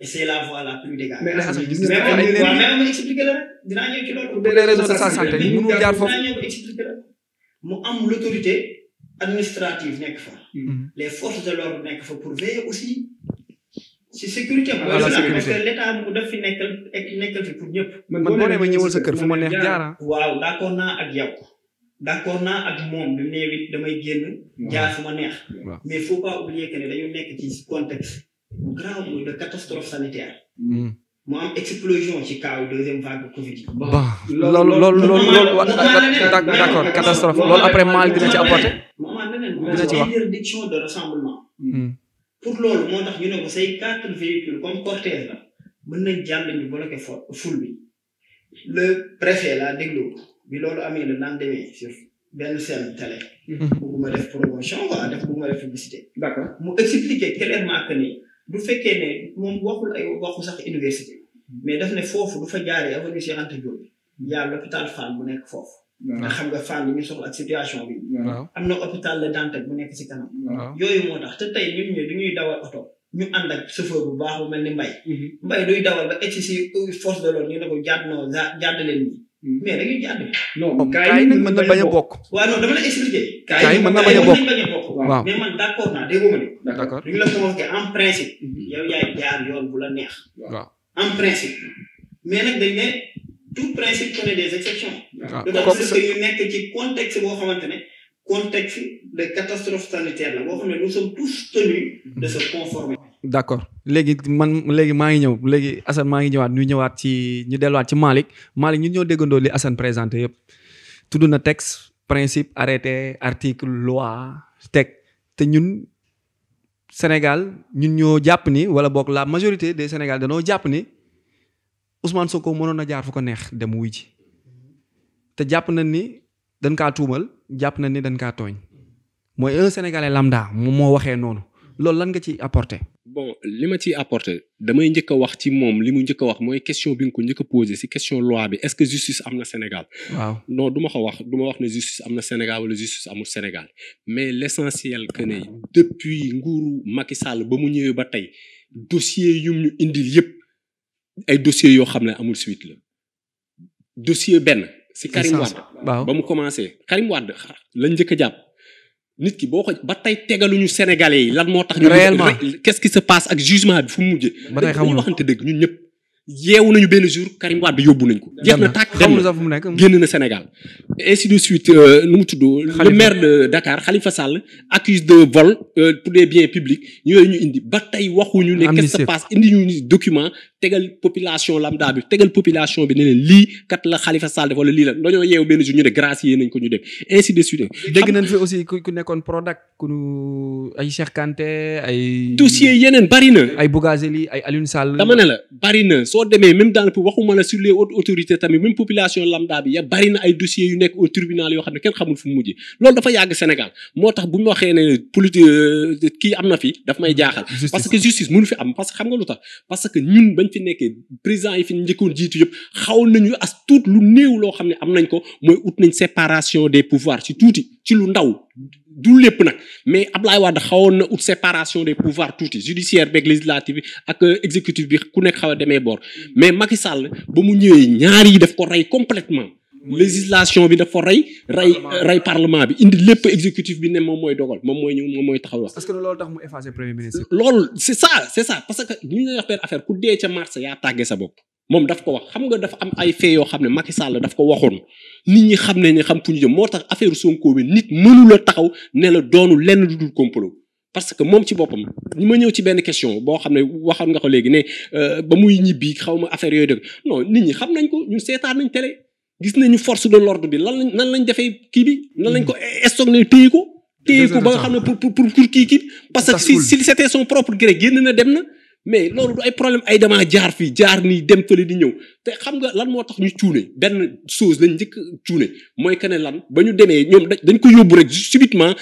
et c'est la voie la plus dégagée. mais Assane gis mais nga mais ma expliquer la rek dinaa ñëw ci loolu. pour les raisons de sa santé ñu mënul jaar foofu. dinaa ñëw expliquer la mu am l'autorité administrative nekk fa. les forces de l'ordre nekk fa pour veiller aussi ci sécurité. parce que l'état mu daf fi nekkal fi pour ñëpp. man boo nee ma ñëwal sa kër fu ma neex jaara. waaw d'accord naa ak yow. d'accord naa ak moom bi mu nee damay génn. jaar fu ma neex. mais faut pas oublier que ne dañu nekk ci contexte bu grave de catastrophe sanitaire. mu am explosion ci cas deuxième vague Covid yi. bon loolu d'accord catastrophe loolu après mal dina ci apporter. dina ci wax interdiction de rassemblement. pour loolu moo tax ñu ne ko say 4 véhicules comme cortège la mën nañ jàll ñu bloqué foule bi le préfet la déglu bi loolu amee le lendemain sur benn scène télé. bëgguma def promotion wala bëgguma def publicité. d'accord mu expliquer clairement que ni du fekkee ne moom waxul ay waxu sax université. mais daf ne foofu du fa jaaree avenue Cheikh Anta Diop y a l'hôpital Fann bu nekk foofu. nga xam nga Fann yi ñu soxla ak situation bi. am na hôpital Le Dantec bu nekk ci kanam. yooyu moo tax te tey ñun du ñuy dawal oto ñu ànd ak chauffeur bu baax bu mel ni Mbaye duy dawal ba egg si force de l'ordre ñu ne ko jàdd leen nii. mais dañuy jàdd. non kaay nag mën na bañ a bokk. waaw non dama la expliquer. kaay mën na bañ a bokk waaw mais man d'accord naa déggoo ma ne. d'accord duñu la convoqué en principe. yow yaay jaar yoon bu la neex. waaw en principe. mais nag dañ ne tout principe connaît des exceptions. waaw parce que ñu nekk ci contexte boo xamante ne contexte de catastrophe sanitaire la boo xam ne nous sommes tous tenus de se conformer. d'accord léegi maa ngi ñëw léegi Assane maa ngi ñëwaat ñu delluwaat ci Malick ñun ñoo déggandoo li Assane présenté yëpp tudd na texte principe arrêté article loi teg te ñun Sénégal ñun ñoo jàpp ni wala boog la majorité des Sénégal danoo jàpp ni Ousmane Sonko mënoon na jaar fu ko neex dem wuy ji te jàpp nañ ni dañ kaa tuumal jàpp nañ ni dañ kaa tooñ mooy un Sénégalais lambda moom moo waxee noonu loolu lan nga ci apporté. bon li ma ciy apporté damay njëkk a wax ci moom li mu njëkk a wax mooy question bi nga ko njëkk a posé si question loi bi est-ce que justice am na Sénégal. waaw non du ma ko wax du ma wax ne justice am na Sénégal wala justice amul Sénégal mais l'essentiel que ne depuis nguuru Macky Sall ba mu ñëwee ba tey dossier yum ñu indil yëpp ay dossiers yoo xam ne amul suite la dossier benn. si Karim Wade ba mu commencé Karim Wade lañ njëkk a jàpp. nit ki boo ko ba tey tegaluñu Sénégalais yi lan moo tax. réellement qu'est-ce qui se passe ak jugement bi fu mu mujjee. ba tey xamul waxante dëgg ñun ñëpp. yeewu nañu benn jour Karim Wade yóbbu nañ ko. jeex na tàkk dem na génn na Sénégal. ainsi de suite nu mu tudd. le maire de Dakar Khalifa Sall accuse de vol pour des biens publics yooyu ñu indi ba tey waxuñu ne. qu'est-ce qui se passe indi ñu document tegal population lambda bi tegal population bi ne leen lii kat la Khalifa Sall def wala lii la dañoo yeewu benn jour ñu ne gracier nañ ko ñu dem ainsi de suite. dégg nañ fi aussi ku nekkoon Prodac ku ay Cheikh Kanté ay. dossiers yeneen bari na. ay Bougazeli ay Alioune Sall. dama ne la bari na soo demee même dans le waxuma la sur les hautes autorités tamit même population lambda bi ya bari na ay dossiers yu nekk au tribunal yoo xam ne kenn xamul fu mu mujjee loolu dafa yàgg Sénégal moo tax bu ñu waxee ne politique kii am na fi daf may jaaxal. parce que justice mënu fi am parce que xam nga lu tax parce que ñun bañ fi nekkee président yi fi njëkkoon jiitu yëpp xaw nañu as tuut lu néew loo xam ne am nañ ko mooy ut nañ séparation des pouvoirs ci tuuti ci lu ndaw du lépp nag mais Ablaye Wade xawoon na ut séparation des pouvoirs tuuti judiciaire beeg législatif bi ak exécutif bi ku nekk xaw a demee boor mais Macky Sall ba mu ñëwee ñaar yi daf ko rey complètement législation bi dafa rey parlement bi indi lépp exécutif bi ne moom mooy dogal moom mooy taxaw wax. est-ce que loolu tax mu effacer premier ministre. loolu c'est ça parce que ñu ngi wax benn affaire ku dee ca mars yaa tàggee sa bopp moom daf ko wax xam nga dafa am ay fait yoo xam ne Macky Sall daf ko waxoon nit ñi xam ne xam fu ñu jëm moo tax affaire Sonko bi nit mënula taxaw ne la doonu lenn du dul complot parce que moom ci boppam ñu ma ñëw ci benn question boo xam ne waxoon nga ko léegi ne ba muy ñibbi xaw ma affaire yooyu dëgg non nit ñi xam nañ ko ñun seetaan nañ télé gis nañu force de l'ordre bi nan lañ defee kii bi nan lañ ko stocké téye ko ba nga xam ne pour kii parce que si c'était son propre gré génn na dem na mais loolu du ay problème ay dama jaar fii jaar nii dem fële di ñëw te xam nga lan moo tax ñu cuune benn chose lañ njëkk cuune mooy que ne lan ba ñu demee ñoom dañ ko yóbbu rek subitement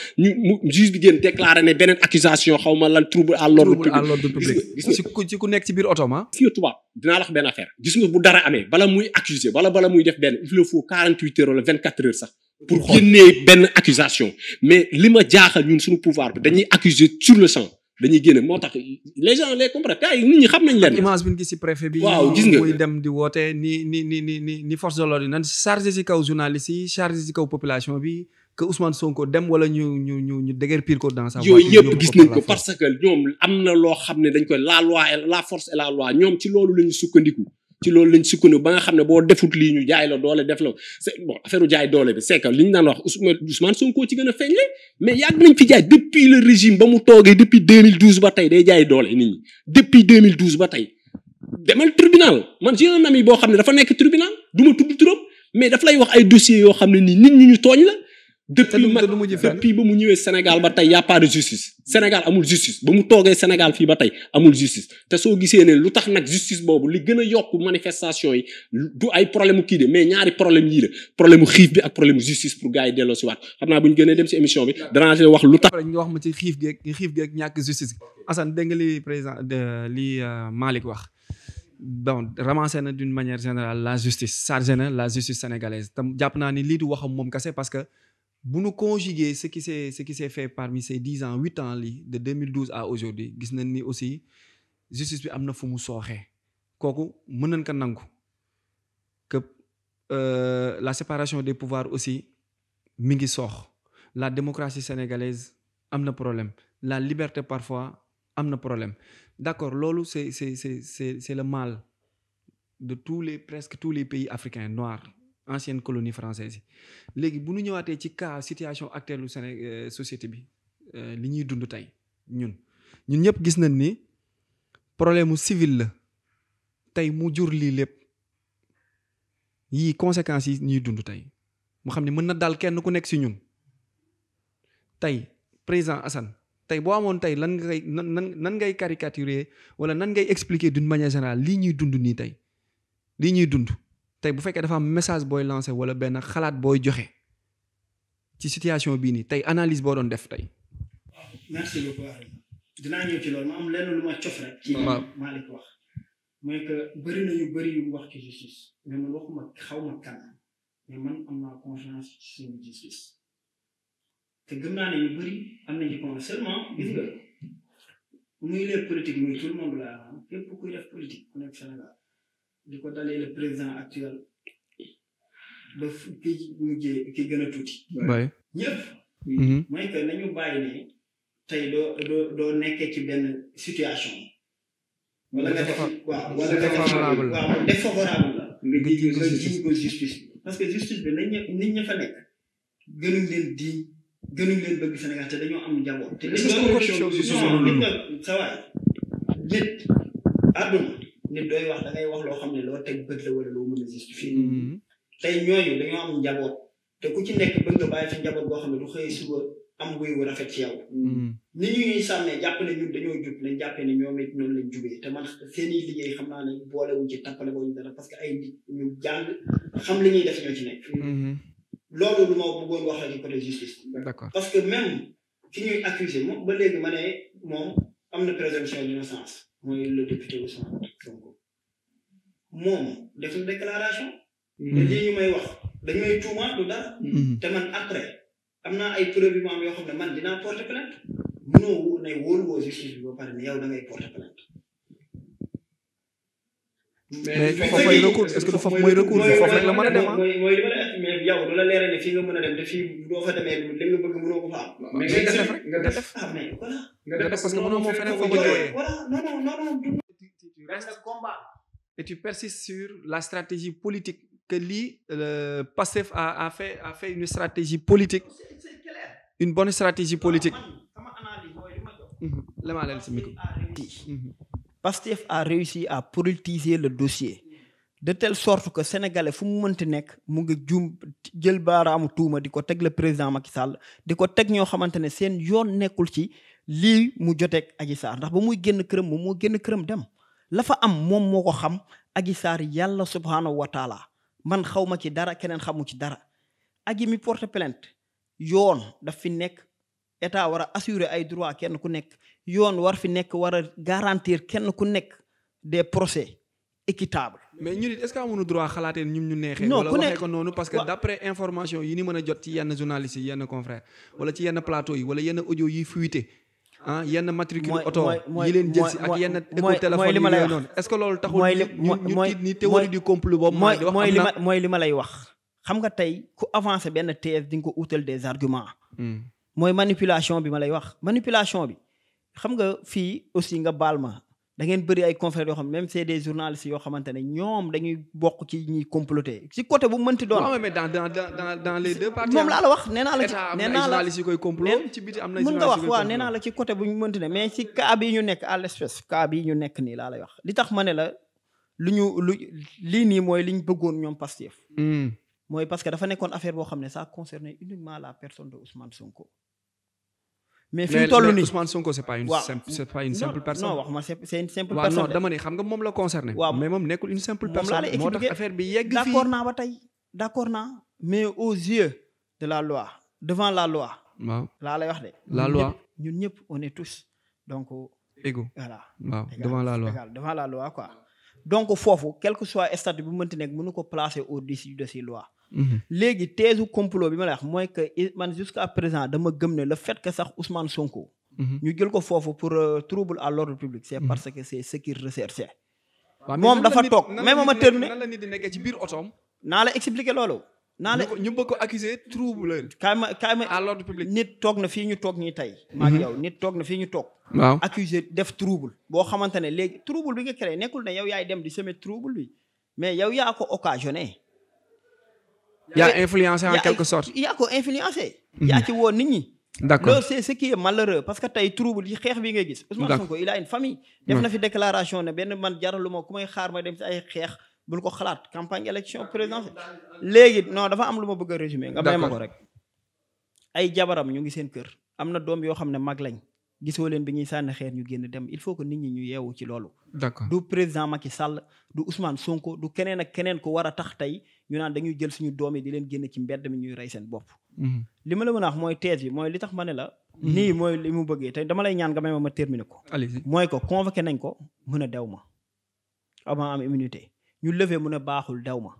juge bi génn déclaré ne beneen accusation xaw ma lan trouble à l'ordre public gis nga ci ku nekk ci biir oto ma si nga tubaab dinaa la wax benn affaire gis nga bu dara amee bala muy accuser bala muy def benn il le faut 48 heures wala 24 heures sax pour génnee benn accusation mais li ma jaaxal ñun suñu pouvoir bi dañuy accuser sur le champ dañuy génne moo tax les gens les comprennent gars yi nit ñi xam nañ leen. image bi ñu gis ci préfet bi. waaw gis nga muy dem di woote ni force de l'ordre yi nan chargé ci kaw journaliste yi chargé ci kaw population bi que Ousmane Sonko dem wala ñu déguerpir ko dans sa voiture. yooyu yëpp gis nañ ko parce que ñoom am na loo xam ne dañ koy la loi la force et la loi ñoom ci loolu lañu sukkandiku. ci loolu lañ sukkandiku ba nga xam ne boo defut lii ñu jaay la doole def la c'est bon affaire jaay doole bi c'est que li ñu daan wax Ousmane Sonko ci gën a feeñ mais yàgg nañ fi jaay depuis le régime ba mu toogee depuis 2012 ba tey day jaay doole nit ñi depuis 2012 ba tey demal tribunal man j'ai un ami boo xam ne dafa nekk tribunal du ma tudd trop mais daf lay wax ay dossiers yoo xam ne nii nit ñi ñu tooñ la. depuis ba mu ñëwee Sénégal ba tey y a pas de justice Sénégal amul justice ba mu toogee Sénégal fii ba tey amul justice te soo gisee ne lu tax nag justice boobu li gën a yokk manifestation yi du ay problème mu kii de mais ñaari problème yii la problème mu xiif bi ak problème mu justice pour gars yi delloo si waat xam naa bu ñu gënee dem si émission bi danaa leen wax lu tax. ñu wax ma ci xiif gi ak ñàkk justice Assane dégg nga li président li Malick wax bon ramassé na d'une manière générale la justice chargé na la justice sénégalaise tam jàpp naa ni lii du waxam moom kese parce que bu nu conjuguer ce qui s'est fait parmi ces 10 ans 8 ans lii de 2012 à aujourd'hui gis nañ ni aussi justice bi am na fu mu sooxee kooku mën nañ ko nangu que la séparation des pouvoirs aussi mi ngi soox la démocratie sénégalaise am na problème la liberté parfois am na problème d'accord loolu c'est le mal de presque tous les pays africains noirs ancienne colonie française yi léegi bu ñu ñëwaatee ci cas situation actuelle lu Sénégal société bi li ñuy dund tey ñun ñëpp gis nañ ni problème mu civil la tey mu jur lii lépp yii conséquences yi ñuy dund tey mu xam ne mën na dal kenn ku nekk ci ñun tey président Assane tey boo amoon tey lan ngay caricaturer wala nan ngay expliquer d'une manière générale lii ñuy dund nii tey lii ñuy dund tey bu fekkee dafa am message booy lancer wala benn xalaat booy joxe ci situation bii nii tey analyse boo doon def tey. merci beaucoup dinaa ñëw ci loolu ma am lenn lu ma cof rek. ci Malick wax mooy que bëri na yu bëri yu mu wax ci justice mais man waxuma xaw ma kan mais man am naa confiance ci suñu justice te gëm naa ne ñu bëri am nañu confiance seulement gis nga muy les politiques muy tout le monde la képp kuy def politique ku nekk Sénégal. di ko dalee le président actuel ba ki gën a tuuti. ñëpp. mooy que nañu bàyyi ne tey doo nekkee ci benn situation. wala nga def waaw wala nga def défavorable la. nga jiñ ko justice bi. parce que justice bi nit ña fa nekk gënuñ leen di gënuñ leen bëgg Sénégal te dañoo am njaboot. te nit nga sa waay nit àdduna. nit dooy wax da ngay wax loo xam ne loo teg bët la wala loo mën a justifier tey ñooñu dañoo am njaboot te ku ci nekk bëgg nga bàyyi fa njaboot boo xam ne du xëy suba am wuy wu rafet ci yow ni ñuy sàmmee jàpp ne ñun dañoo jub lañ jàppee ne ñoom it noonu lañ jubee te man seeni liggéey xam naa ne boolewuñ ci tappale boobu dara parce que ay nit ñu jàng xam li ñuy def ñoo ci nekk loolu lu ma bëggoon wax la ci côté justice parce que même ki ñuy accuser moom ba léegi ma ne moom am na présomption d'innocence mooy le député Ousmane Sonko moom def na déclaration. te lii ñu may wax dañ may tuumaat lu dara. te man après am naa ay preuves yu ma am yoo xam ne man dinaa porter plainte mënoo ne wóoluwoo justice bi ba pare ne yow da ngay porter plainte. mais foofu mooy recours est-ce que foofu mooy recours foofu rek la mën a dem mooy li ma la mais yow du la leeral ne fii nga mën a dem te fii doo fa demee li nga bëgg mënoo ko fa am. mais nga def rek nga def mais voilà. nga def parce que mënoo moo feneen foo ko jooyee. voilà non. tu restes combat. et tu persistes sur la stratégie politique que lii Pastef a fait une stratégie politique. C'est clair. Une bonne stratégie politique. sama analyse mooy li ma jox. Lama leen si micro. Pastef a réussi à politiser le dossier de telle sorte que sénégalais fu mu mënti nekk mu ngi juum jël baaraamu tuuma di ko teg le président Macky Sall di ko teg ñoo xamante ne seen yoon nekkul ci lii mu joteeg Adji Sarr ndax ba muy génn këram moom moo génn këram dem la fa am moom moo ko xam Adji Sarr yàlla subhanahu wa taala man xaw ma ci dara keneen xamu ci dara Adji mi porte plainte yoon daf fi nekk état war a assurer ay droit kenn ku nekk yoon war fi nekk war a garantir kenn ku nekk des procès équitables. mais ñun it est-ce que amuñu droit xalaatee ñun ñu neexee. non wala ku nekk waxee ko noonu parce que d'après information yi ni mën a jot ci yenn journalistes yi yenn confrères wala ci yenn plateau yi wala yenn audio yi fuité ah yenn matricule mooy- oto mooy- yi leen jël si ak mooy- yenn mooy- écoute téléphone mooy li ma yi lay yooyu wax. noonu est-ce que loolu taxul mooy li- ñu mooy- tiit ni théorie du complot boobu mooy di wax mooy am li na ma mooy li ma lay wax xam nga tey ku avancé benn thèse di nga ko utal des arguments mooy manipulation bi ma lay wax manipulation bi xam nga fii aussi nga baal ma da ngeen bëri ay confrères yoo xam même c'est des journalistes yoo xamante ne ñoom dañuy bokk ci ñuy comploter ci côté bu mënti doon. waaw mais dans les deux parties moom laa la wax nee naa la ci état am nee na ay naa la journalistes yu koy complot ci biti am na mën nga journalistes wax yu koy waaw complot. nee naa la ci côté bu ñu mënti ne mais ci cas bii ñu nekk à l'espèce cas bii ñu nekk nii laa lay wax li tax ma ne la lu lii nii mooy li ñu bëggoon ñoom Pastef mooy parce que dafa nekkoon affaire boo xam ne ça concernait uniquement la personne de Ousmane Sonko. mais fi mu toll nii Ousmane Sonko c'est pas une waaw. simple personne. non wax ma c'est une simple waaw personne. non dama ne xam nga moom la concerné. waaw. mais moom nekkul une simple moom personne. laa lay moo tax expliquer. affaire bi yegg fii. d'accord naa ba tey d'accord naa mais aux yeux de la loi devant la loi waaw laa lay wax de. la loi ñun ñëpp on est tous donc égaux. voilà. waaw égal, devant la loi. égal, devant la loi quoi. donc foofu quel que soit statut bu mënti nekk mënu ko placer au-dessus de ces lois. léegi thèse complot bi ma lay wax mooy que man jusqu'à présent dama gëm ne le fait que sax Ousmane Sonko. ñu jël ko foofu pour trouble à l'ordre public. c'est parce que c'est ce qu'il recherchait. moom dafa toog même ma terminé nan la nit di nekkee ci biir otoom. naa la expliquer loolu. naa la ñu bëgg ko accuser trouble kaay ma à l'ordre public. nit toog na fii ñu toog ñii tey. maa ngi yow nit toog na fii ñu toog. waaw accusé def trouble. boo xamante ne léegi trouble bi nga créé nekkul ne yow yaay dem di semer trouble bi mais yow yaa ko occasionné. yaa influencé en quelque sorte. yaa ko influencé. yaa ci woo nit ñi. d'accord loolu c'est ce qui est malheureux parce que tey trouble yi xeex bi ngay gis. Ousmane Sonko il a une famille. def na fi déclaration ne benn man jaraluma ku may xaar ma dem ci ay xeex bul ko xalaat campagne élection présidentielle. léegi non dafa am lu ma bëgg a résumer. nga may ma ko rek. ay jabaram ñu ngi seen kër am na doom yoo xam ne mag lañ gisoo leen bi ñuy sànni xeer ñu génn dem il faut que nit ñi ñu yeewu ci loolu. d'accord du président Macky Sall du Ousmane Sonko du keneen ak keneen ko war a tax tey ñu naan dañuy jël suñu doom yi di leen génn ci mbedd mi ñuy rey seen bopp. li ma la mën a wax mooy thèse bi mooy li tax ma ne la. nii mooy li mu bëggee te dama lay ñaan nga may ma terminer ko. allez-y. mooy ko convoqué nañ ko mën a dew ma avant am immunité ñu lever mën a baaxul dew ma.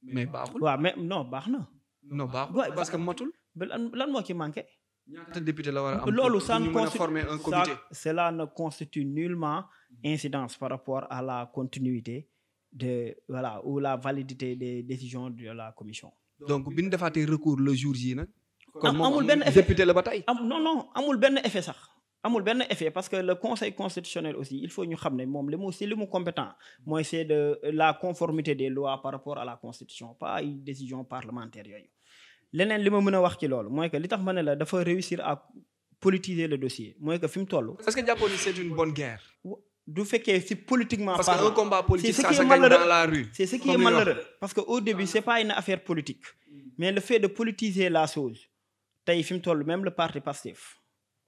mais baaxul. waaw mais non baax na. non baaxul Ouais, parce que matul. ba lan moo ci manqué. ñaata député la war a am. loolu pour ça ne ñu mën a constitue former un comité. cela ne constitue nullement incidence par rapport à la continuité de voilà ou la validité des décisions de la commission. donc bi ñu defaatee recours le jour ji nag. amul benn effet député la ba tey. non amul benn effet sax amul benn effet parce que le conseil constitutionnel aussi il faut ñu xam ne moom li mu compétent mooy c'est de la conformité des lois par rapport à la constitution pas ay décision parlementaire yooyu. leneen li ma mën a wax ci loolu mooy que li tax ma ne la dafa réussir à politiser le dossier mooy que fi mu toll. est-ce que jàppoon ni c'est une bonne guerre. du fekkee si politiquement parce que un combat politique c'est ce ça qui se est gagne malheureux. dans la rue. C'est ce qui est Comme li malheureux wax. parce que au début c'est pas une affaire politique mais le fait de politiser la chose tey fi mu toll même le parti Pastef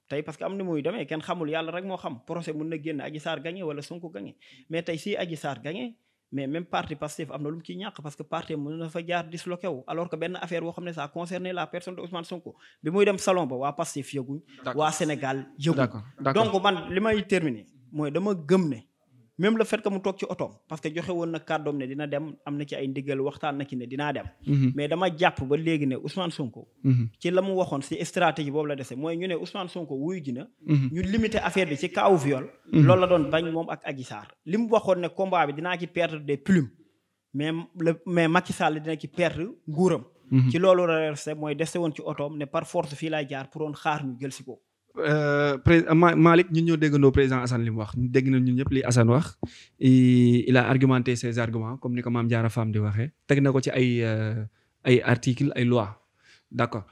tey parce que am na muy demee kenn xamul yàlla rek moo xam procès mën na génn Adji Sarr gagné wala Sonko gagné mais tey si Adji Sarr gagné mais même parti Pastef am na lu mu ciy ñàkk parce que parti mën na fa jaar disloqué wu alors que benn affaire boo xam ne ça concernait la personne de Ousmane Sonko bi muy dem salon ba waa Pastef yëguñ waa Sénégal yëguñ d'accord donc man li may terminer mooy dama gëm ne même le fait que mu toog ci otoom parce que joxe woon na kàddoom ne dina dem am na ci ay ndigal waxtaan na ci ne dinaa dem mais dama jàpp ba léegi ne Ousmane Sonko ci la mu waxoon si stratégie boobu la dese mooy ñu ne Ousmane Sonko wuyu ji na ñu limiter affaire bi ci kaw viol loolu la doon bañ moom ak Adji Sarr li mu waxoon ne combat bi dinaa ci perdre des plumes mais Macky Sall dina ci perdre nguuram ci loolu la resté mooy dese woon ci otoom ne par force fii laay jaar pour woon xaar ñu jël si ko Malick ñun ñoo déggandoo président Assane li mu wax dégg na ñun ñëpp li Assane wax il a argumenté ses arguments comme ni ko Mame Diarra Fam di waxee teg na ko ci ay articles ay lois d'accord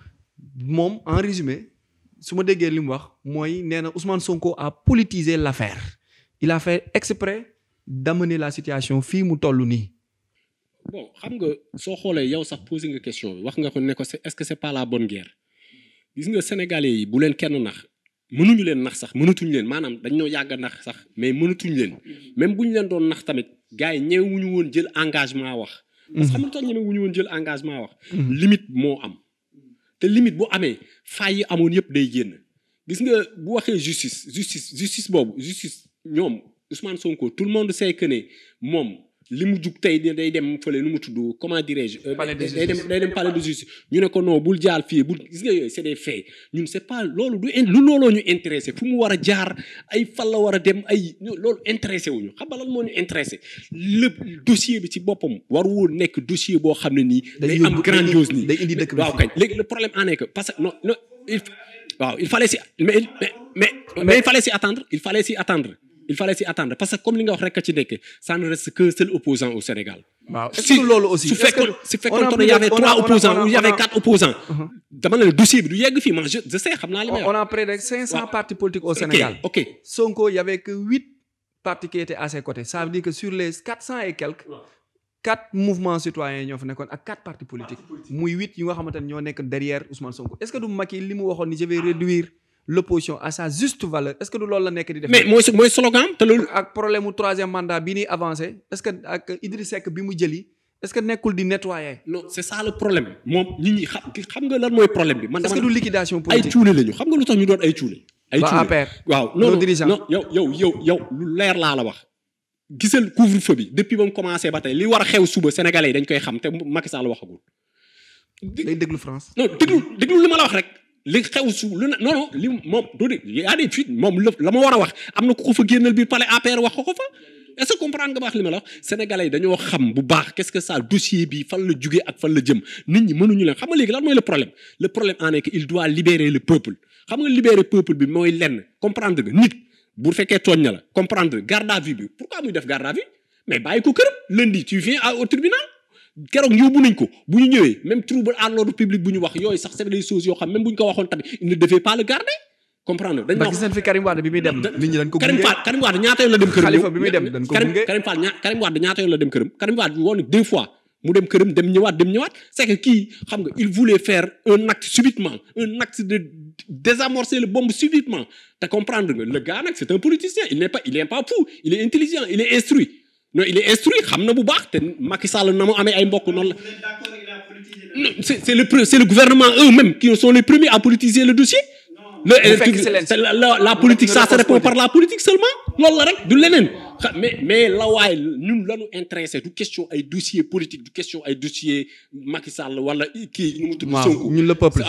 moom en résumé su ma déggee li mu wax mooy nee na Ousmane Sonko a politisé l'affaire il a fait exprès d'amener la situation fii mu toll nii. bon xam nga soo xoolee yow sax posé nga question bi wax nga ko ne ko est-ce que c'est pas la bonne guerre gis nga sénégalais yi bu leen kenn nax. mënuñu leen nax sax mënatuñu leen maanaam dañoo yàgg a nax sax mais mënatuñu leen même bu ñu leen doon nax tamit gars yi ñëwuñu woon jël engagement wax. parce que xam nga tax ñëwuñu woon jël engagement wax. limite moo am. te limite bu amee failles yi amoon yëpp day génn gis nga bu waxee justice boobu justice ñoom Ousmane Sonko tout le monde sait que ne moom li mu jug tey day dem fële nu mu tudd comment dirais-je. day dem palais de justice ñu ne ko non bul jaar fii bul gis nga yooyu c'est des faits ñun c'est pas loolu lu looloo ñu intéressé fu mu war a jaar ay fan la war a dem ay loolu intéressé wuñu xam nga lan moo ñu intéressé lépp dossier bi ci boppam war woon nekk dossier boo xam ne nii. day am grandiose nii day indi dëkk bi waaw kañ léegi le problème en est que parce que non waaw il fallait si mais il fallait s'y attendre. Il fallait s'y attendre parce que comme li nga wax rek a ci nekk ça ne reste que seul opposant au Sénégal. waaw est-ce que loolu aussi su fekkoon il y avait 3 opposants ou il y avait 4 opposants. dama ne dossier bi du yegg fii man je sais xam naa li may wax. on a près de 500 partis politiques au Sénégal. ok Sonko il y avait que 8 partis qui étaient à ses côtés ça veut dire que sur les 400 et quelques 4 mouvements citoyens ñoo fa nekkoon ak 4 partis politiques muy 8 yi nga xamante ne ñoo nekk derrière Ousmane Sonko est-ce que du Macky li mu waxoon ni je vais réduire l'opposition à sa juste valeur est-ce que du loolu la nekk di def. mais mooy slogan te loolu. ak problème mu 3e mandat bi ñuy avancé est-ce que ak Idriss Seck bi mu jëli est-ce que nekkul di nettoyer. non c'est ça le problème moom nit ñi xam nga lan mooy problème bi. man est-ce que du liquidation politique ay cuule lañu xam nga lu tax ñu doon ay cuule. ay cuule APR waaw non yow lu leer laa la wax. gisal couvre-feu bi depuis ba mu commencé ba tey li war a xew suba sénégalais yi dañ koy xam te Macky Sall waxagul. day déglu France. non déglu li ma la wax rek. li xew su lu non li moom doo dégg y a des fuites moom la ma war a wax am na ku ko fa génnal biir palais APR wax ko fa est-ce que comprendre nga baax li ma la wax sénégalais yi dañoo xam bu baax qu'est-ce que ça dossier bi fan la jugee ak fan la jëm nit ñi mënuñu leen xam nga léegi lan mooy le problème en est que il doit libérer le peuple xam nga libérer peuple bi mooy lenn comprendre nga nit bu fekkee tooñ na la comprendre garde à vue bi pourquoi muy def garde à vue mais bàyyi ko këram lundi tu viens au tribunal keroog yóbbu nañ ko bu ñu ñëwee même trouble à l'ordre public bu ñu wax yooyu sax c'est des choses yoo xam même bu ñu ko waxoon tamit il ne devait pas le garder comprendre dañ wax gis nañ fi Karim Wade bi muy dem nit ñi dañ ko gunge Karim Wade ñaata yoon la dem këram Khalifa bi muy dem dañ ko gunge Karim Wade ñaata yoon la dem këram Karim Wade woon 2 fois mu dem këram dem ñëwaat c'est que kii xam nga il voulait faire un acte subitement un acte de désamorcer le bombe subitement te comprendre nga le gars nag c'est un politicien il n'est pas fou il est intelligent il est instruit non il est instruit xam na bu baax te Macky Sall na mu amee ay mbokk noonu la. non c'est le gouvernement eux-mêmes qui sont les premiers à politiser le dossier. la politique ça se répond par la politique seulement loolu la rek du leneen mais la waaye ñun lañu intéressé du question ay dossier politique du question ay dossier Macky Sall wala kii nu mu tudd Sonko ñun le peuple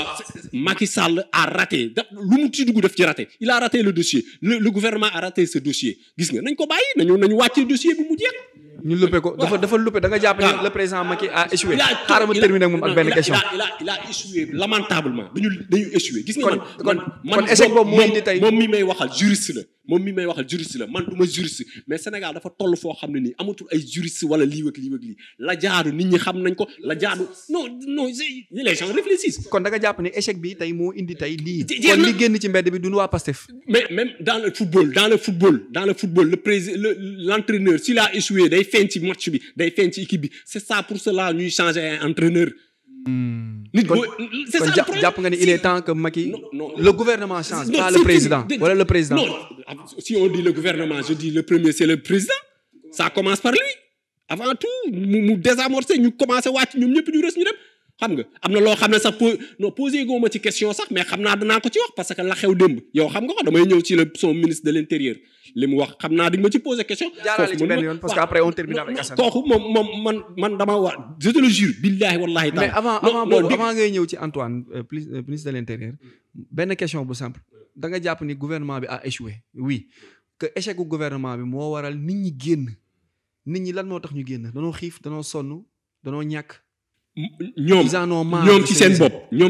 Macky Sall a raté lu mu ci dugg def ci raté il a raté le dossier le gouvernement a raté ce dossier gis nga nañ ko bàyyi nañu wàccee dossier bi mu jeex ñu luppe ko dafa luppe da nga jàpp ne le président Macky a échoué xaaral ma terminer moom ak benn question il a échoué lamentablement dañu échoué gis nga kon échec boobu moo indi tey moom mi may waxal juriste la man du ma juriste mais Sénégal dafa toll foo xam ne nii amatul ay juriste wala lii ak lii la jaadu nit ñi xam nañ ko la jaadu non les gens réfléchissent kon da nga jàpp ne échec bi tey moo indi tey lii kon li génn ci mbedd bi duñu waa Pastef mais même dans le football le président l'entraîneur s'il a échoué day feeñ ci match bi day feeñ ci équipe bi c'est ça pour cela ñuy changer un entraîneur nit kon jàpp nga ni il est temps que Macky le gouvernement change pas le président wala le président non si on dit le gouvernement je dis le premier c'est le président ça commence par lui avant tout mu désamorcer ñu commencer wàcc ñoom ñëpp ñu res ñu dem xam nga am na loo xam ne sax posé goo ma ci question sax mais xam naa danaa ko ci wax parce que la xew démb yow xam nga ko damay ñëw ci son ministre de l'intérieur li mu wax xam naa di nga ma ci poser question. jaarale ci benn yoon parce que après on termine avec Assane. kooku moom man dama wax je te le jure billahi wallahi mais avant ngay ñëw ci Antoine ministre de l'intérieur benn question bu simple da nga jàpp ni gouvernement bi a échoué oui que échec gu gouvernement bi moo waral nit ñi génn nit ñi lan moo tax ñu génn danoo xiif danoo sonn danoo ñàkk. ñoom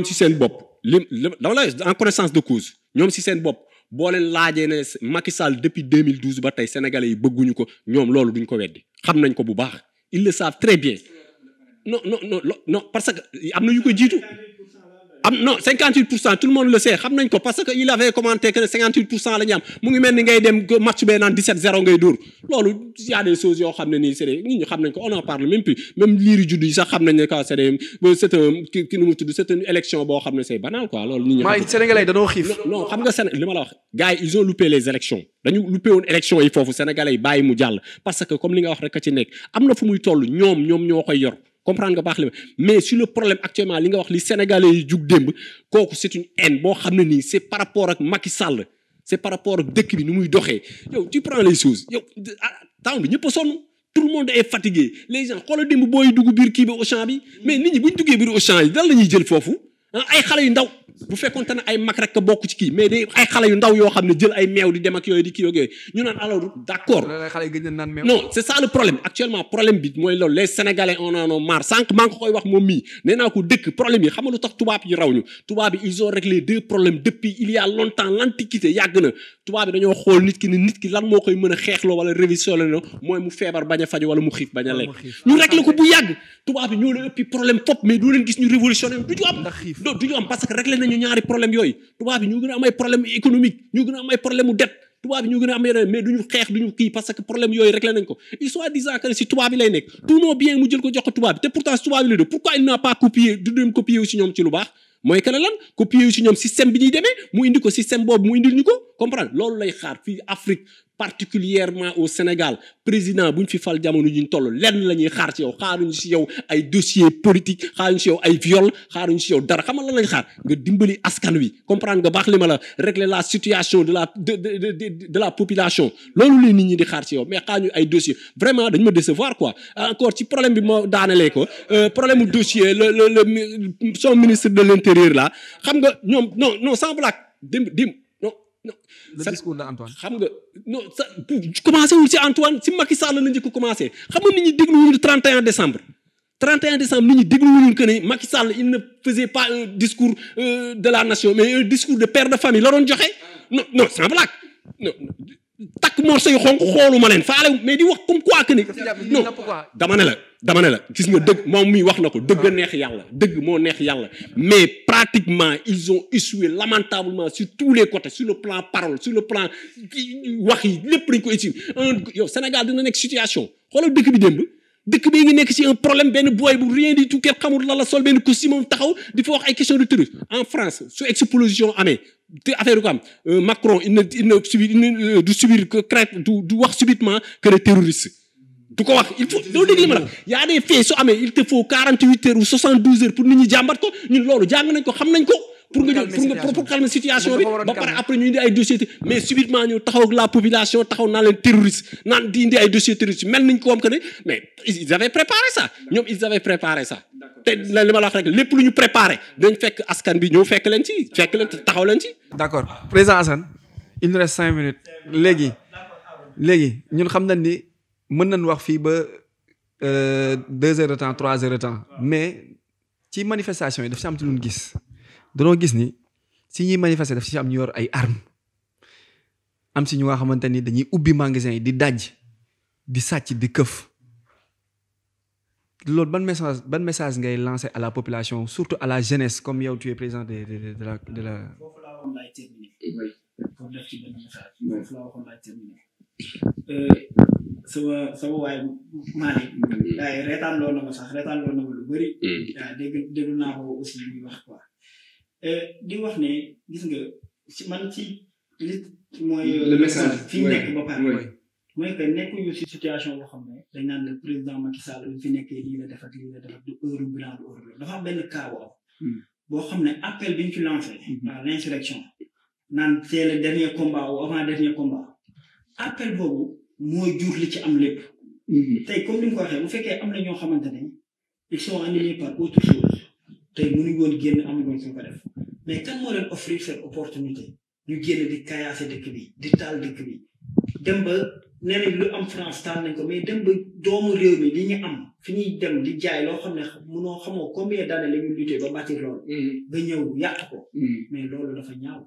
ci seen bopp li dama lay en connaissance de cause ñoom ci seen bopp boo leen laajee ne Macky Sall depuis 2012 ba tey sénégalais yi bëgguñu ko ñoom loolu duñ ko weddi xam nañ ko bu baax ils le savent très bien non parce que am na yu ko jiitu non 58% tout le monde le sait xam nañ ko parce que il avait commenté que 58% la ñu am mu ngi mel ni ngay dem match bee naan 17-0 ngay dóor loolu y a des choses yoo xam ne nii c'est des nit ñi xam nañ ko on en parle même plus même liiri judd yi sax xam nañ ne que c'est un ki nu mu tudd c'est une élection boo xam ne c'est banal quoi loolu nit ñi mooy sénégalais dañoo xiif non xam nga li ma la wax gars yi ils ont loupé les élections dañu loupé woon élections yi foofu sénégalais yi bàyyi mu jàll parce que comme li nga wax rek a ci nekk am na fu muy toll ñoom ñoo koy yor comprendre nga baax li mais sur le problème actuellement li nga wax li sénégalais yi jug démb kooku c'est une haine boo xam ne nii c'est par rapport ak Macky Sall c'est par rapport ak dëkk bi ni muy doxee yow tu prends les choses yow temps bi ñëpp a sonn tout le monde est fatigué les gens xoolal démb booy dugg biir kii bi Auchan bi mais nit ñi bu ñu duggee biir Auchan yi dal la ñuy jël foofu ay xale yu ndaw bu fekkoonte ne ay mag rek bokk ci kii mais day ay xale yu ndaw yoo xam ne jël ay meew di dem ak yooyu di kii yooyu ñu naan alors d'accord non c'est ça le problème actuellement problème bi mooy loolu les sénégalais on en a marre sànq maa ngi koy wax moom mii nee naa ko dëkk problème yi xam nga lu tax tubaab yi raw ñu tubaab yi ils ont réglé 2 problèmes depuis il y a longtemps l'antiquité yàgg na tubaab yi dañoo xool nit ki ne nit ki lan moo koy mën a xeexloo wala révisionné no mooy mu feebar bañ a faju wala mu xiif bañ a lekk ñu réglé ko bu yàgg tubaab yi ñoo la ëppi problème fop mais doo leen gis ñu révolutionné du ñu am parce que réglé nañu ñaari problème yooyu tubaab yi ñoo gën a am ay problème économique ñoo gën a am ay problème mu dette tubaab yi ñoo gën a am yeneen mais duñu xeex duñu kii parce que problème yooyu réglé nañ ko il soit disant que si tubaab yi lay nekk tout nos biens mu jël ko jox ko tubaab bi te pourtant si tubaab yi lay def pourquoi il n'a pas copié du dem copier aussi ñoom ci lu baax mooy que lan copier aussi ñoom système bi ñuy demee mu indi ko système boobu mu indil ñu ko comprendre loolu lay xaar fii Afrique particulièrement au Sénégal président bu ñu fi fal jamono ji ñu toll lenn la ñuy xaar ci yow xaaruñu si yow ay dossier politique xaaruñu si yow ay viol xaaruñu si yow dara xam nga lan lañ xaar nga dimbali askan wi comprendre nga baax li ma la régler la situation de la population loolu la nit ñi di xaar ci yow mais xaaruñu ay dossier vraiment dañu ma décevoir quoi encore ci problème bi moo daanelee ko problème mu dossier le son ministre de l'intérieur là xam nga ñoom non sans blague dim non le discours d'Antoine xam nga non ça commencé wul ci Antoine ci Macky Sall la njëkk commencé xam nga nit ñi déglu wuñu 31 décembre nit ñi déglu wuñu que ne Macky Sall il ne faisait pas un discours de la nation mais un discours de père de famille la doon joxe non sans blague non takk morso yu xonk xooluma leen faale mais di wax comme quoi que ni non dama ne la gis nga dëgg moom mi wax na ko dëgg neex yàlla dëgg moo neex yàlla mais pratiquement ils ont échoué lamentablement sur tous les côtés sur le plan parole sur le plan wax yi lépp dañ ko échoué yow Sénégal dina nekk situation xoolal dëkk bi démb dëkk bi ngi nekk ci un problème benn boy bu rien du tout kenn xamul lan la sol benn costume moom taxaw di fa wax ay question de terrorisme en France su explosion amee te affaire yu ko am Macron il ne du subir que crainte du wax subitement que les terroristes du ko wax il faut loolu dégg ma la y a des faits su amee il te faut 48 heures ou 72 heures pour nit ñi jàmbat ko ñun loolu jàng nañ ko xam nañ ko pour calmer situation bi ba pare après ñu indi ay dossiers mais subitement ñu taxaw ak la population taxaw naa leen terroriste naan di indi ay dossiers terroristes mel nañ ko am que ne mais ils avaient préparé ça ñoom ils avaient préparé ça te li ma la wax rek lépp lu ñu préparé dañ fekk askan bi ñëw fekk leen ci taxaw leen ci. d'accord président Assane il nous reste 5 minutes léegi ñun xam nañ ni mën nañ wax fii ba 2 heures de temps 3 heures de temps mais ci manifestation yi daf si am ci lu ñu gis. danoo gis ni si ñuy manifester daf si am ñu yor ay armes am si ñu nga xamante ni dañuy ubbi magasin yi di daj di sàcc di këf loolu ban message ngay lancer à la population surtout à la jeunesse comme yow tu es président de la. foofu laa waxoon laay terminer. pour def ci benn message. foofu laa waxoon laay terminer. sama waay Malick. waaye reetaan loo na ma sax reetaan loo na ma lu bëri. waaw déglu naa ko aussi muy wax quoi. di wax ne gis nga ci man ci li mooy le message fi nekk ba pare mooy que nekkuñu ci situation boo xam ne dañ naan le président Macky Sall fi nekkee lii la def ak lii la def du heure bilan du heure dafa am benn cas boo xam ne appel bi ñu fi lancé à l'insurrection naan c'est le dernier combat ou avant dernier combat appel boobu mooy jur li ci am lépp tey comme ni nga ko waxee bu fekkee am na ñoo xamante ne ils sont animés par autre chose tey mënuñ woon génn amuñu suñ ko def mais kan moo leen offrir cette opportunité ñu génn di kaayaase dëkk bi di taal dëkk bi dem ba nee nañ lu am France taal nañ ko mais dem ba doomu réew mi li ñu am fi ñuy dem di jaay loo xam ne munoo xamoo combien d'années la ñu lutter ba bâtir loolu nga ñëw yàq ko mais loolu dafa ñaaw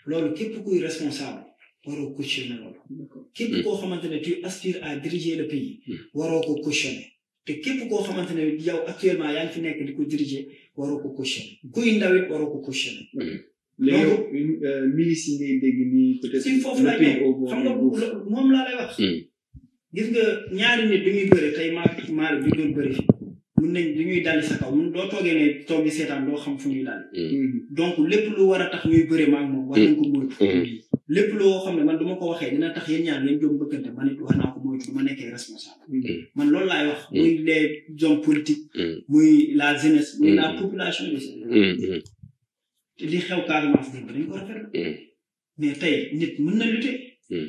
loolu képp kuy responsable waroo cautionner loolu képp koo xamante ne tu aspires à diriger le pays waroo ko cautionner te képp koo xamante ne yow actuellement yaa ngi fi nekk di ko diriger waroo ko cautionner kuy ndawit waroo ko cautionner. léegi yow milice yi ngay dégg nii peut-être. si foofu laa ñëw xam nga moom laa lay wax. gis nga ñaari nit du ñuy bëri tey maa bi doon bëri fi mun nañ du ñuy dali sa kaw mun doo toogee ne toog di seetaan doo xam fu ñuy dal. donc lépp lu war a tax ñuy bëri maa ngi moom war nañ ko moytu. lépp loo xam ne man du ma ko waxee dina tax yéen ñaar ngeen jóg bëggante man it wax naa ko moytu du ma nekkee responsable. man loolu laay wax. muy les hommes politiques. muy la jeunesse. muy la population du Sénégal. te li xew Casamance dégg dañ ko rafetlu. mais tey nit mën na lutter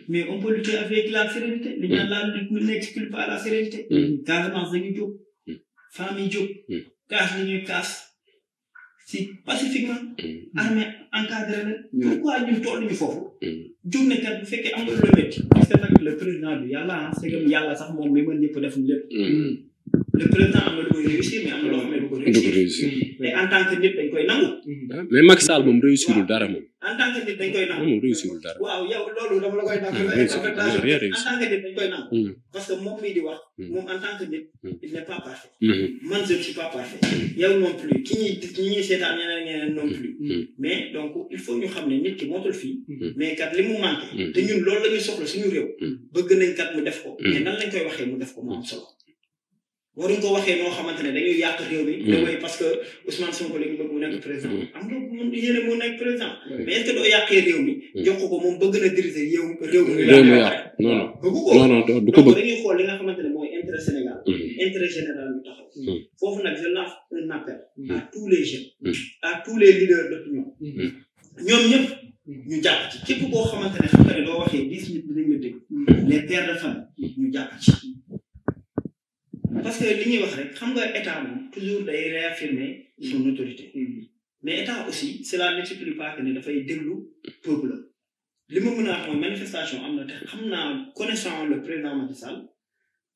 mais on peut lutter avec la sérénité li ñu naan la lutte nu n'exclut pas la sérénité Casamance dañuy jóg femmes yi jóg kaas li ñuy kaas si pacifiquement armée encadré la pourquoi ñun toll ñu foofu jóg ne kat bu fekkee am nga lu métti parce que nag le président bi yàlla c'est comme yàlla sax moom mi mën ñëpp def lépp le président am na lu koy réussir mais am na loo xam ne du ko réussir mais en tant que nit dañ koy nangu mais Macky Sall moom réussirul dara moom en tant que nit dañ koy nangu moom réussirul dara waaw yow loolu dama la koy nangu en tant que nit dañ koy nangu parce que moom mii di wax moom en tant que nit il n'est pas parfait man je ne suis pas parfait yow non plus ki ñuy seetaan ñeneen non plus mais donc il faut ñu xam ne nit ki mootul fii mais kat li mu manqué te ñun loolu la ñuy soxla suñu réew bëgg nañ kat mu def ko mais nan lañ koy waxee mu def ko mu am solo waruñ ko waxee noo xamante ne dañuy yàq réew mi daway parce que Ousmane Sonko léegi bëgg mu nekk président am nga mun yéene mu nekk président mais est-ce que doo yàqee réew mi jox ko moom bëgg na diriger réew mi yàq non bëgg ko non du ko bëgg dañuy xool li nga xamante ne mooy intérêt Sénégal intérêt général bi taxaw foofu nag je lance un appel à tous les jeunes à tous les leaders d'opinion ñoom ñëpp ñu jàpp ci képp koo xamante ne xam nga ne doo waxee 10 nit dinañ la dégg les pères de famille ñu jàpp ci parce que li ñuy wax rek xam nga état moom toujours day réaffirmer son autorité mais état aussi cela n'exclut pas que ne dafay déglu peuple li ma mën a wax mooy manifestation am na te xam naa connaissant le président Macky Sall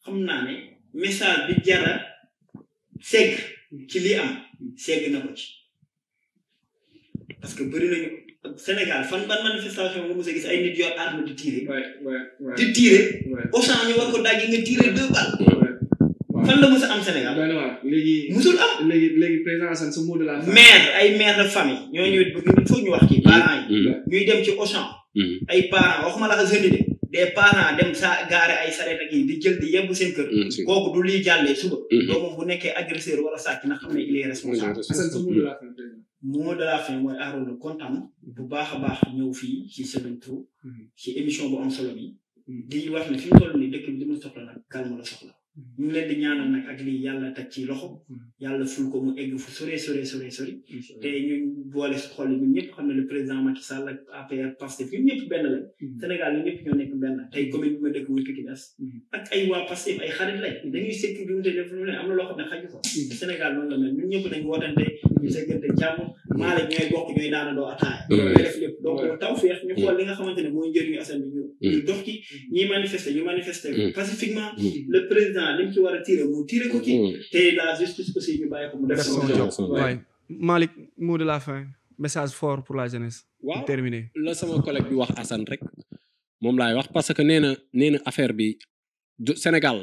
xam naa ne message bi jara segg ci li am segg na ko ci parce que bëri nañu Sénégal fan ban manifestation nga mos a gis ay nit yor arme di tirer Auchan ñu war ko dajji nga tirer 2 balles fan la mos a am Sénégal léegi musul am léegi président Assane sa mot de la fin mère de famille ñooñu il faut ñu wax ci parents yi ñuy dem ci Auchan ay parents waxuma la ko jeune de des parents dem sa gaare ay sareet ak yi di jël di yebbu seen kër kooku du liy jàllee suba doomam bu nekkee agresseur wala sàcc na xam ne il est responsable Assane sa mot de la fin mot de la fin mooy Arona kontaan bu baax a baax ñëw fii ci Semaine Pro ci émission bu am solo bi di wax ne fi mu toll nii dëkk bi li mu soxla nag calme la soxla ñu ngi leen di ñaanal nag ak lii yàlla teg ci loxo yàlla ful ko mu egg fu sori te ñun boole si xol yi ñun ñëpp xam ne le président Macky Sall ak APR Pastef ñun ñëpp benn lañ Sénégal ñun ñëpp ñoo nekk benn tey commune bi ma dëkk muy Pikine ak ay waa Pastef ay xarit lañ dañuy sekki bi mu te def lu ne am na loo xam ne xaju ko Sénégal noonu la mel ñun ñëpp nañ wootante ñu seggante jàmm maa la ñooy bokk ñooy daanandoo ataaya ñooy def lépp donc taw feex ñu xool li nga xamante ne mooy njëriñu Assane bi ñu dox ci ñiy manifester pacifiquement le président li mu ci war a tirer mu tirer ko ci te la justice aussi ñu bàyyi ko mu def son job waay Malick mot de la fin message fort pour la jeunesse waaw terminé la sama collègue bi wax Assane rek moom laay wax parce que nee na affaire bi Sénégal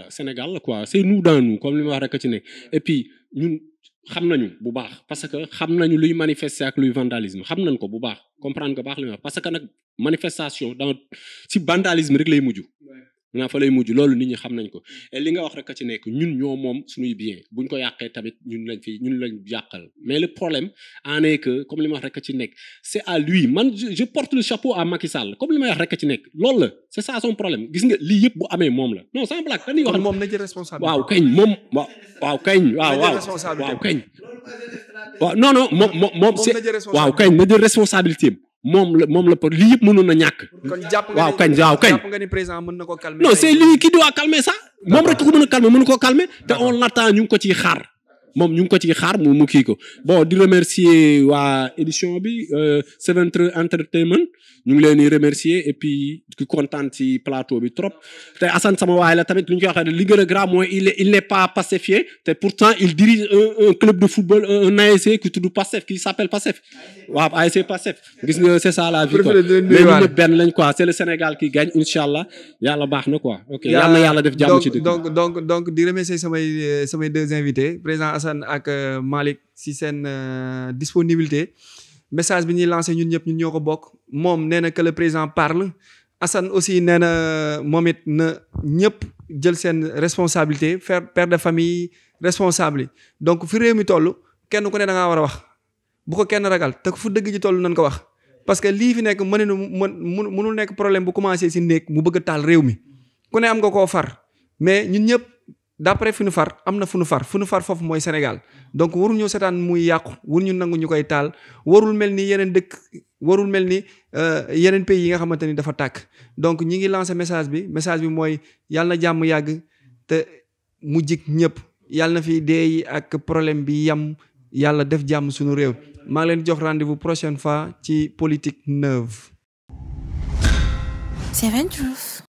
la quoi c'est nous dans nous comme li ma wax rek ci nekk et puis ñun xam nañu bu baax parce que xam nañu luy manifester ak luy vandalisme xam nañ ko bu baax comprendre ko baax li ma wax parce que nag manifestation dans si vandalisme rek lay mujj fa lay mujj loolu nit ñi xam nañ ko et li nga wax rek a ci nekk ñun ñoo moom suñuy bien buñ ko yàqee tamit ñun lañ yàqal mais le problème en est que comme li ma wax rek a ci nekk c'est à lui man je porte le chapeau à Macky Sall comme li may wax rek a ci nekk loolu la c'est ça son problème gis nga lii yëpp bu amee moom la non sans blague dañuy wax moom na jël responsabilité waaw kañ moom waaw kañ waaw kañ waaw non moom c'est waaw kañ na jël responsabilité moom la lii yëpp mënoon na ñàkk. kon jàpp nga ni président mën na ko calmer. non c'est lui qui doit calmer ça. moom rek ko mën a calmer mënu ko calmer. te on l'attend ñu ngi ko ciy xaar. moom ñu ngi ko ciy xaar mu kii ko bon di remercier waa édition bi Seven Entertainment ñu ngi leen di remercier et puis ki kontaan ci plateau bi trop te Assane sama waay la tamit lu ñu koy waxee li gën a grave mooy il n'est pas pacifié te pourtant il dirige un club de football un ASC qui tudd Pastef qui s'appelle Pastef waaw ASC Pastef gis nga c'est ça la vie quoi mais ñu ñëpp benn lañ quoi c'est le Sénégal qui gagne inchallah yàlla baax na quoi ok yàlla na yàlla def jàmm ci dëkk donc di remercier samay deux invités président Assane ak Malick si seen disponibilité message bi ñuy lancé ñun ñëpp ñun ñoo ko bokk moom nee na que le président parle Assane aussi nee na moom it na ñëpp jël seen responsabilité père de famille responsable yi donc fi réew mi toll kenn ku ne da ngaa war a wax bu ko kenn ragal te fu dëgg ji toll nañ ko wax parce que lii fi nekk mënul nekk problème bu commencé si néeg mu bëgg a taal réew mi ku ne am nga koo far mais ñun ñëpp d'après fu nu far am na fu nu far foofu mooy Sénégal donc warul ñëw seetaan muy yàqu warul ñu nangu ñu koy taal warul mel ni yeneen dëkk warul mel ni yeneen pays yi nga xamante ni dafa tàkk donc ñi ngi lancer message bi mooy yàlla na jàmm yàgg te mu jik ñëpp yàlla na fi dee yi ak problème bi yam yàlla def jàmm suñu réew maa ngi leen jox rendez-vous prochaine fois ci politique neuve. 7 Truth.